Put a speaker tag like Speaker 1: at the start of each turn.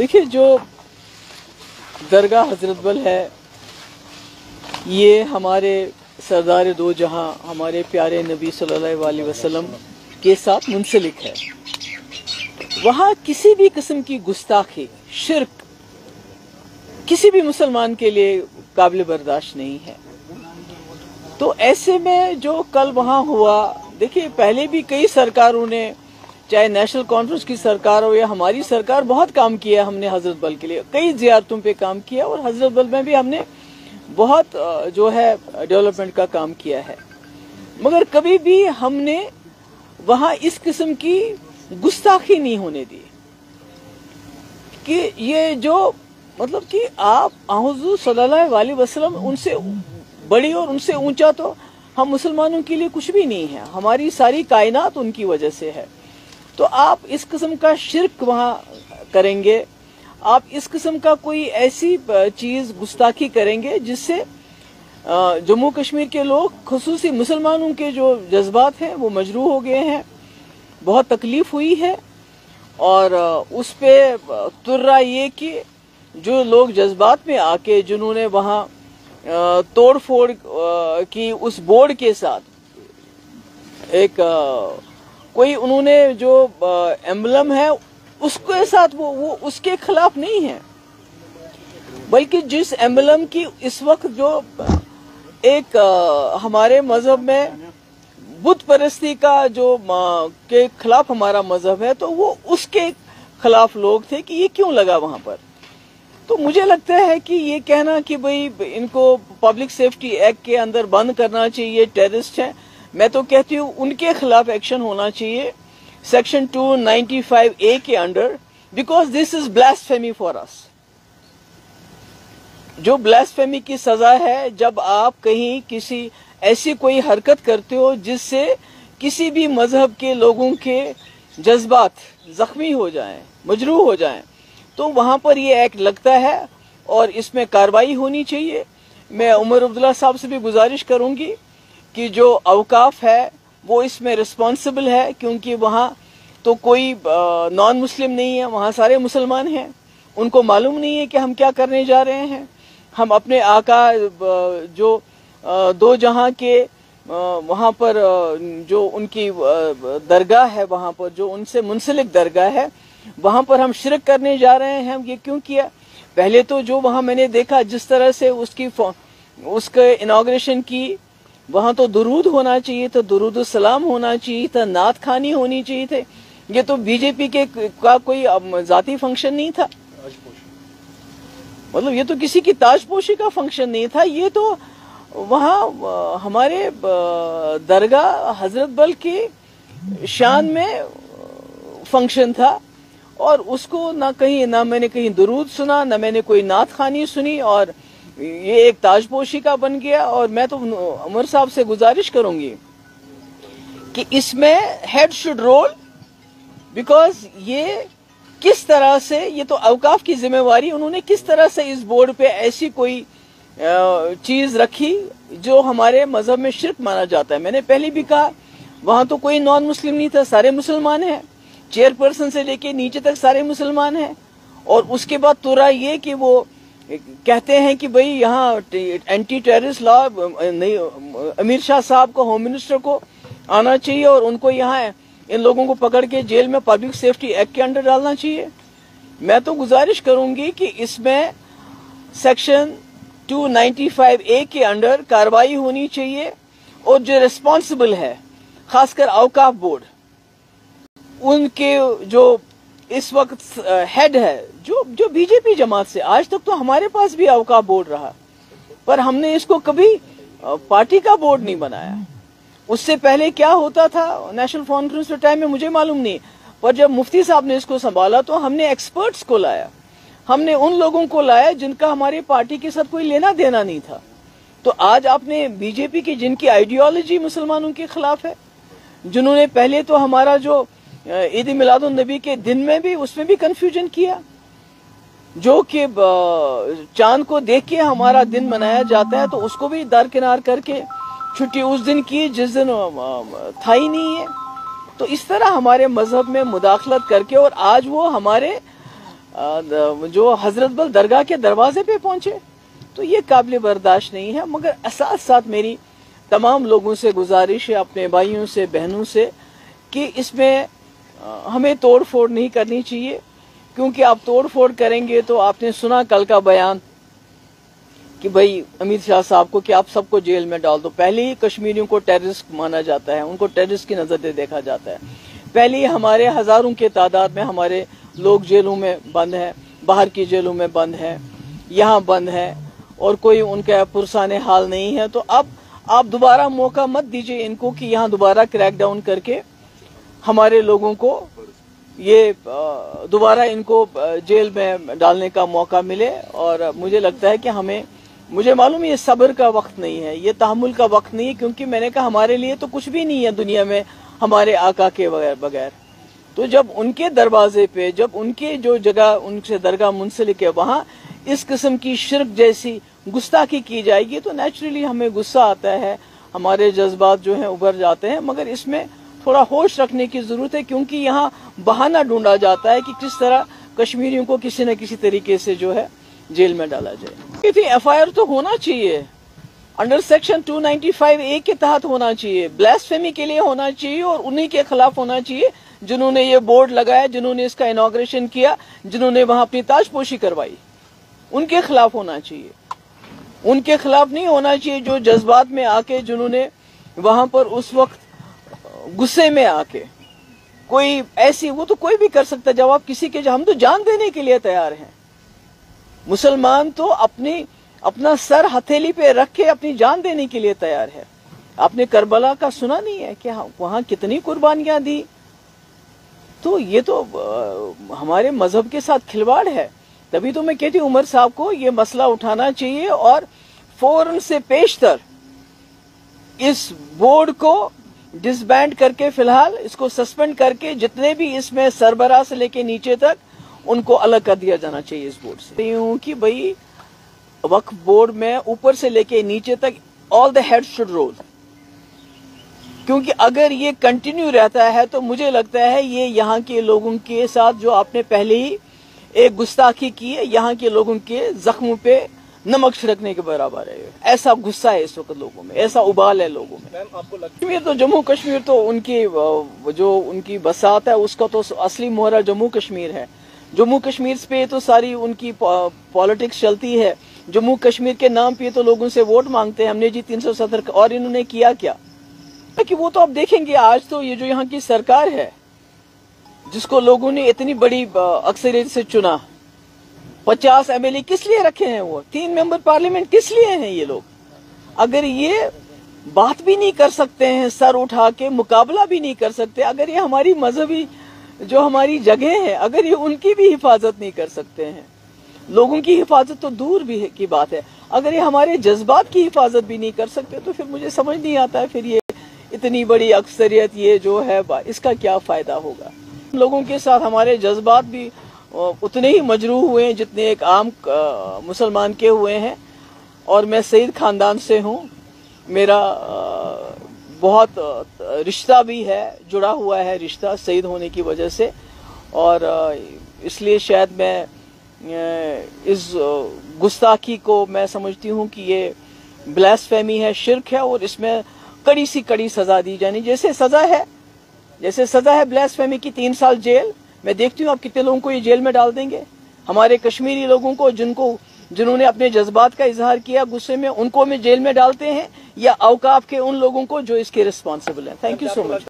Speaker 1: देखिए, जो दरगाह हजरत बल है ये हमारे सरदार दो जहां हमारे प्यारे नबी सल्लल्लाहु अलैहि वसल्लम के साथ मुंसलिक है। वहां किसी भी किस्म की गुस्ताखी, शिर्क किसी भी मुसलमान के लिए काबिल बर्दाश्त नहीं है। तो ऐसे में जो कल वहां हुआ, देखिए पहले भी कई सरकारों ने, चाहे नेशनल कॉन्फ्रेंस की सरकार हो या हमारी सरकार, बहुत काम किया हमने हजरत बल के लिए, कई जियारतों पे काम किया और हजरत बल में भी हमने बहुत जो है डेवलपमेंट का काम किया है। मगर कभी भी हमने वहां इस किस्म की गुस्ताखी नहीं होने दी कि ये जो मतलब कि आप हुज़ूर सल्लल्लाहु अलैहि वसल्लम उनसे बड़ी और उनसे ऊंचा तो हम मुसलमानों के लिए कुछ भी नहीं है, हमारी सारी कायनात उनकी वजह से है। तो आप इस किस्म का शिर्क वहां करेंगे, आप इस किस्म का कोई ऐसी चीज गुस्ताखी करेंगे जिससे जम्मू कश्मीर के लोग, खुसूसी मुसलमानों के जो जज्बात हैं वो मजरूह हो गए हैं, बहुत तकलीफ हुई है। और उस पे तुर्रा ये कि जो लोग जज्बात में आके जिन्होंने वहां तोड़ फोड़ की उस बोर्ड के साथ एक कोई उन्होंने जो एम्बलम है उसके साथ वो उसके खिलाफ नहीं है, बल्कि जिस एम्बलम की इस वक्त जो एक हमारे मजहब में बुत परस्ती का जो के खिलाफ हमारा मजहब है, तो वो उसके खिलाफ लोग थे कि ये क्यों लगा वहां पर। तो मुझे लगता है कि ये कहना कि भाई इनको पब्लिक सेफ्टी एक्ट के अंदर बंद करना चाहिए, टेररिस्ट हैं, मैं तो कहती हूँ उनके खिलाफ एक्शन होना चाहिए सेक्शन 295A के under, because this is blasphemy for us. जो ब्लास्फेमी की सजा है जब आप कहीं किसी ऐसी कोई हरकत करते हो जिससे किसी भी मजहब के लोगों के जज्बात जख्मी हो जाएं, मजरूह हो जाएं, तो वहां पर ये एक्ट लगता है और इसमें कार्रवाई होनी चाहिए। मैं उमर अब्दुल्ला साहब से भी गुजारिश करूंगी कि जो औकाफ है वो इसमें रिस्पॉन्सिबल है, क्योंकि वहां तो कोई नॉन मुस्लिम नहीं है, वहां सारे मुसलमान हैं, उनको मालूम नहीं है कि हम क्या करने जा रहे हैं। हम अपने आका जो दो जहां के वहां पर जो उनकी दरगाह है, वहां पर जो उनसे मुंसलिक दरगाह है, वहां पर हम शिरक करने जा रहे हैं। हम ये क्यों किया? पहले तो जो वहां मैंने देखा जिस तरह से उसके इनॉग्रेशन की, वहां तो दुरूद होना चाहिए था, दुरूद सलाम होना चाहिए था, नात खानी होनी चाहिए थे। ये तो बीजेपी के का कोई जाती फंक्शन नहीं था, मतलब ये तो किसी की ताजपोशी का फंक्शन नहीं था, ये तो वहां हमारे दरगाह हजरत बल की शान में फंक्शन था। और उसको ना मैंने कहीं दुरूद सुना, ना मैंने कोई नात खानी सुनी, और ये एक ताजपोशी का बन गया। और मैं तो उमर साहब से गुजारिश करूंगी कि इसमें हेड शुड रोल, बिकॉज ये किस तरह से, ये तो औकाफ की जिम्मेवारी, उन्होंने किस तरह से इस बोर्ड पे ऐसी कोई चीज रखी जो हमारे मजहब में शिर्क माना जाता है। मैंने पहले भी कहा वहां तो कोई नॉन मुस्लिम नहीं था, सारे मुसलमान हैं, चेयरपर्सन से लेके नीचे तक सारे मुसलमान हैं। और उसके बाद तुरा ये कि वो कहते हैं कि भाई यहाँ एंटी टेररिस्ट लॉ नहीं, अमीर शाह साहब को, होम मिनिस्टर को आना चाहिए और उनको यहाँ इन लोगों को पकड़ के जेल में पब्लिक सेफ्टी एक्ट के अंडर डालना चाहिए। मैं तो गुजारिश करूंगी कि इसमें सेक्शन 295A के अंडर कार्रवाई होनी चाहिए, और जो रिस्पॉन्सिबल है खासकर औकाफ बोर्ड, उनके जो इस वक्त हेड है जो बीजेपी जमात से, आज तक तो हमारे पास भी औकाफ बोर्ड रहा, पर हमने इसको कभी पार्टी का बोर्ड नहीं बनाया। उससे पहले क्या होता था नेशनल कॉन्फ्रेंस के टाइम में मुझे मालूम नहीं, पर जब मुफ्ती साहब ने इसको संभाला तो हमने एक्सपर्ट्स को लाया, हमने उन लोगों को लाया जिनका हमारी पार्टी के साथ कोई लेना देना नहीं था। तो आज आपने बीजेपी की, जिनकी आइडियोलॉजी मुसलमानों के खिलाफ है, जिन्होंने पहले तो हमारा जो ईद मिलादुन नबी के दिन में भी, उसमें भी कंफ्यूजन किया, जो कि चांद को देख के हमारा दिन मनाया जाता है तो उसको भी दरकिनार करके छुट्टी उस दिन की जिस दिन था ही नहीं है। तो इस तरह हमारे मजहब में मुदाखलत करके, और आज वो हमारे जो हजरत बल दरगाह के दरवाजे पे पहुंचे, तो ये काबिल बर्दाश्त नहीं है। मगर साथ साथ मेरी तमाम लोगों से गुजारिश है, अपने भाइयों से, बहनों से, कि इसमें हमें तोड़ फोड़ नहीं करनी चाहिए, क्योंकि आप तोड़ फोड़ करेंगे तो आपने सुना कल का बयान कि भाई अमित शाह साहब को कि आप सबको जेल में डाल दो। पहले ही कश्मीरियों को टेररिस्ट माना जाता है, उनको टेररिस्ट की नजर से देखा जाता है। पहले ही हमारे हजारों के तादाद में हमारे लोग जेलों में बंद हैं, बाहर की जेलों में बंद हैं, यहाँ बंद हैं, और कोई उनका पुरसाने हाल नहीं है। तो अब आप दोबारा मौका मत दीजिए इनको कि यहाँ दोबारा क्रैक डाउन करके हमारे लोगों को ये दोबारा इनको जेल में डालने का मौका मिले। और मुझे लगता है कि मुझे मालूम है ये सब्र का वक्त नहीं है, ये तहम्मुल का वक्त नहीं है, क्योंकि मैंने कहा हमारे लिए तो कुछ भी नहीं है दुनिया में हमारे आका के बगैर। तो जब उनके दरवाजे पे, जब उनके जो जगह उनसे दरगाह मुंसलिक है, वहां इस किस्म की शिर्क जैसी गुस्ताखी की जाएगी तो नेचुरली हमें गुस्सा आता है, हमारे जज्बात जो हैं उभर जाते हैं। मगर इसमें थोड़ा होश रखने की जरूरत है, क्योंकि यहाँ बहाना ढूंढा जाता है कि किस तरह कश्मीरियों को किसी न किसी तरीके से जो है जेल में डाला जाए। एफआईआर तो होना चाहिए, अंडर सेक्शन 295A के तहत होना चाहिए, ब्लास्फेमी के लिए होना चाहिए, और उन्हीं के खिलाफ होना चाहिए जिन्होंने ये बोर्ड लगाया, जिन्होंने इसका इनॉग्रेशन किया, जिन्होंने वहां अपनी ताजपोशी करवाई, उनके खिलाफ होना चाहिए। उनके खिलाफ नहीं होना चाहिए जो जज्बात में आके, जिन्होंने वहां पर उस वक्त गुस्से में आके कोई ऐसी, वो तो कोई भी कर सकता है। जब आप किसी के, हम तो जान देने के लिए तैयार हैं। मुसलमान तो अपना सर हथेली पे रख के अपनी जान देने के लिए तैयार है। आपने करबला का सुना नहीं है कि वहां कितनी कुर्बानियां दी? तो ये तो हमारे मजहब के साथ खिलवाड़ है। तभी तो मैं कहती हूँ उमर साहब को ये मसला उठाना चाहिए और फौरन से पेशतर इस बोर्ड को डिसबैंड करके, फिलहाल इसको सस्पेंड करके, जितने भी इसमें सरबराह से लेके नीचे तक उनको अलग कर दिया जाना चाहिए इस बोर्ड से। यूं कि भाई वक्फ बोर्ड में ऊपर से लेके नीचे तक all the head should roll, क्योंकि अगर ये कंटिन्यू रहता है तो मुझे लगता है ये यहाँ के लोगों के साथ जो आपने पहले ही एक गुस्ताखी की है, यहाँ के लोगों के जख्मों पे नमक छिड़कने के बराबर है। ऐसा गुस्सा है इस वक्त लोगों में, ऐसा उबाल है लोगों में। मैम आपको लगता है तो जम्मू कश्मीर तो उनकी जो उनकी बसात है उसका तो असली मोहरा जम्मू कश्मीर है। जम्मू कश्मीर पे तो सारी उनकी पॉलिटिक्स चलती है। जम्मू कश्मीर के नाम पे तो लोगों से वोट मांगते हैं, हमने जी 370, और इन्होंने किया क्या कि वो तो आप देखेंगे। आज तो ये जो यहाँ की सरकार है, जिसको लोगों ने इतनी बड़ी अक्सरियत से चुना, 50 MLA किस लिए रखे हैं? वो 3 मेंबर पार्लियामेंट किस लिए हैं ये लोग? अगर ये बात भी नहीं कर सकते हैं, सर उठा के मुकाबला भी नहीं कर सकते, अगर ये हमारी मजहबी जो हमारी जगह है, अगर ये उनकी भी हिफाजत नहीं कर सकते हैं, लोगों की हिफाजत तो दूर भी की बात है, अगर ये हमारे जज्बात की हिफाजत भी नहीं कर सकते, तो फिर मुझे समझ नहीं आता है फिर ये इतनी बड़ी अक्सरियत ये जो है इसका क्या फायदा होगा। लोगों के साथ हमारे जज्बात भी उतने ही मजरूह हुए हैं जितने एक आम मुसलमान के हुए हैं। और मैं सईद खानदान से हूँ, मेरा बहुत रिश्ता भी है, जुड़ा हुआ है रिश्ता सईद होने की वजह से, और इसलिए शायद मैं इस गुस्ताखी को मैं समझती हूँ कि ये ब्लास्फेमी है, शिर्क है, और इसमें कड़ी सी कड़ी सजा दी जानी। जैसे सजा है ब्लास्फेमी की 3 साल जेल। मैं देखती हूँ आप कितने लोगों को ये जेल में डाल देंगे। हमारे कश्मीरी लोगों को जिन्होंने अपने जज्बात का इजहार किया गुस्से में, उनको में जेल में डालते हैं, या औकाफ के उन लोगों को जो इसके रिस्पॉन्सिबल हैं। Thank you so much.